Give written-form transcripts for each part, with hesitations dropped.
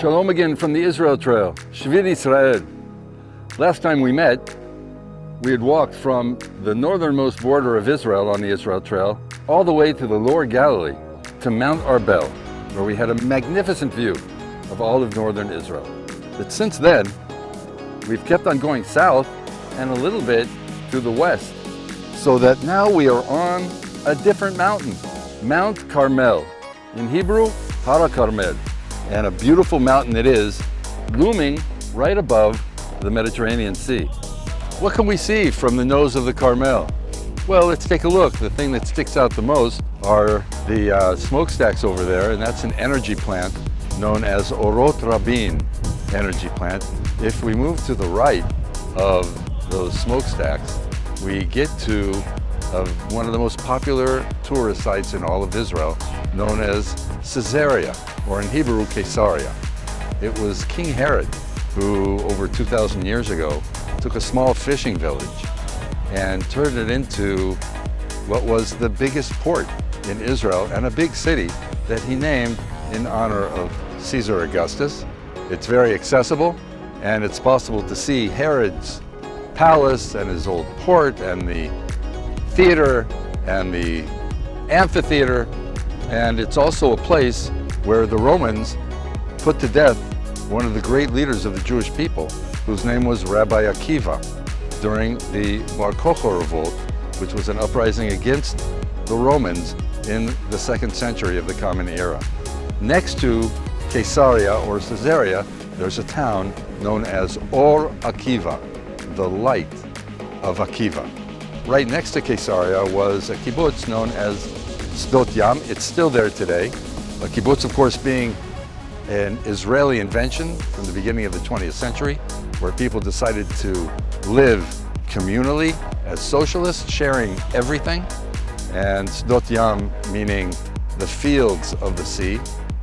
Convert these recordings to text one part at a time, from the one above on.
Shalom again from the Israel Trail, Shvit Israel. Last time we met, we had walked from the northernmost border of Israel on the Israel Trail all the way to the lower Galilee to Mount Arbel, where we had a magnificent view of all of northern Israel. But since then, we've kept on going south and a little bit to the west, so that now we are on a different mountain, Mount Carmel. In Hebrew, Har Carmel. And a beautiful mountain it is, looming right above the Mediterranean Sea. What can we see from the nose of the Carmel? Well, let's take a look. The thing that sticks out the most are the smokestacks over there, and that's an energy plant known as Orotra bean energy plant. If we move to the right of those smokestacks, we get to one of the most popular tourist sites in all of Israel, known as Caesarea, or in Hebrew, Caesarea. It was King Herod who, over 2,000 years ago, took a small fishing village and turned it into what was the biggest port in Israel and a big city that he named in honor of Caesar Augustus. It's very accessible, and it's possible to see Herod's palace and his old port and the theater and the amphitheater, and it's also a place where the Romans put to death one of the great leaders of the Jewish people, whose name was Rabbi Akiva, during the Bar Kokhba revolt, which was an uprising against the Romans in the 2nd century of the Common Era. Next to Caesarea, or Caesarea, there's a town known as Or Akiva, the light of Akiva. Right next to Caesarea was a kibbutz known as Sdot Yam. It's still there today. A kibbutz, of course, being an Israeli invention from the beginning of the 20th century, where people decided to live communally as socialists, sharing everything. And Sdot Yam meaning the fields of the sea.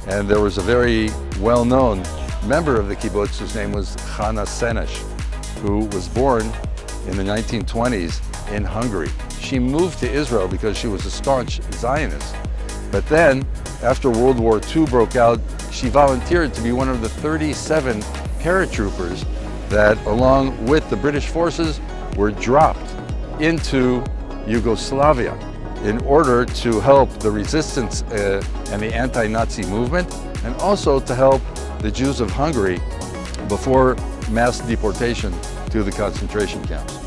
And there was a very well-known member of the kibbutz whose name was Chana Senesh, who was born in the 1920s in Hungary. She moved to Israel because she was a staunch Zionist. But then, after World War II broke out, she volunteered to be one of the 37 paratroopers that, along with the British forces, were dropped into Yugoslavia in order to help the resistance and the anti-Nazi movement, and also to help the Jews of Hungary before mass deportation to the concentration camps.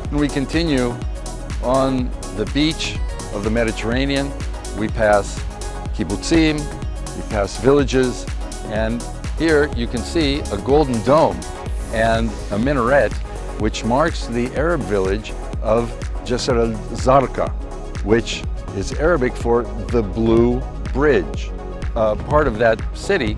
And we continue on the beach of the Mediterranean. We pass kibbutzim, we pass villages, and here you can see a golden dome and a minaret, which marks the Arab village of Jisr al-Zarqa, which is Arabic for the Blue Bridge. Part of that city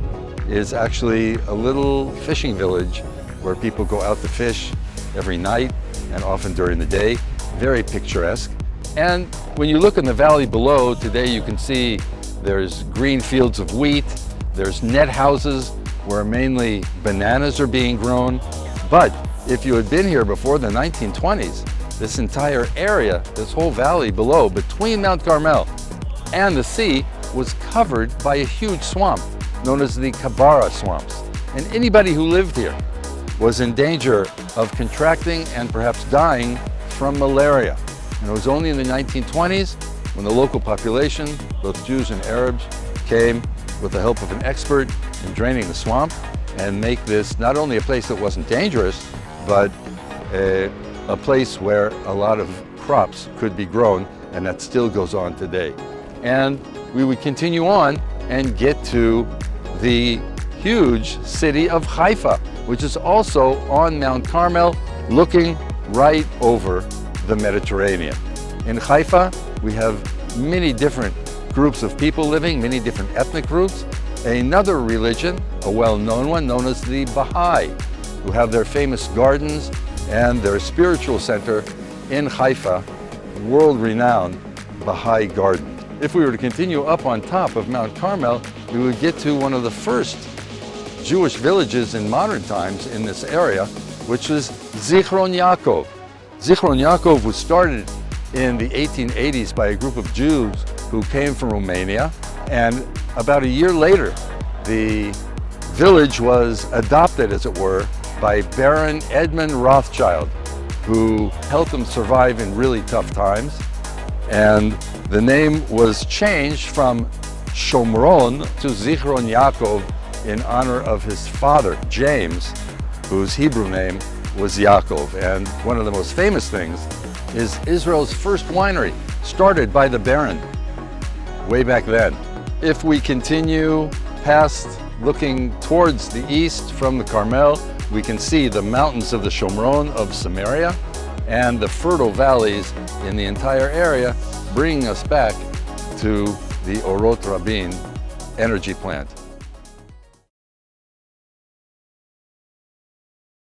is actually a little fishing village where people go out to fish every night and often during the day. Very picturesque. And when you look in the valley below, today you can see there's green fields of wheat, there's net houses where mainly bananas are being grown. But if you had been here before the 1920s, this entire area, this whole valley below, between Mount Carmel and the sea, was covered by a huge swamp known as the Kabara swamps. And anybody who lived here was in danger of contracting and perhaps dying from malaria. And it was only in the 1920s when the local population, both Jews and Arabs, came with the help of an expert in draining the swamp and make this not only a place that wasn't dangerous, but a place where a lot of crops could be grown, and that still goes on today. And we would continue on and get to the huge city of Haifa, which is also on Mount Carmel, looking right over the Mediterranean. In Haifa, we have many different groups of people living, many different ethnic groups. Another religion, a well-known one, known as the Baha'i, who have their famous gardens and their spiritual center in Haifa, world-renowned Baha'i Garden. If we were to continue up on top of Mount Carmel, we would get to one of the first Jewish villages in modern times in this area, which is Zichron Yaakov. Zichron Yaakov was started in the 1880s by a group of Jews who came from Romania, and about a year later, the village was adopted, as it were, by Baron Edmund Rothschild, who helped them survive in really tough times. And the name was changed from Shomron to Zichron Yaakov in honor of his father, James, whose Hebrew name was Yaakov. And one of the most famous things is Israel's first winery, started by the Baron way back then. If we continue past, looking towards the east from the Carmel, we can see the mountains of the Shomron of Samaria and the fertile valleys in the entire area, bringing us back to the Orotra energy plant.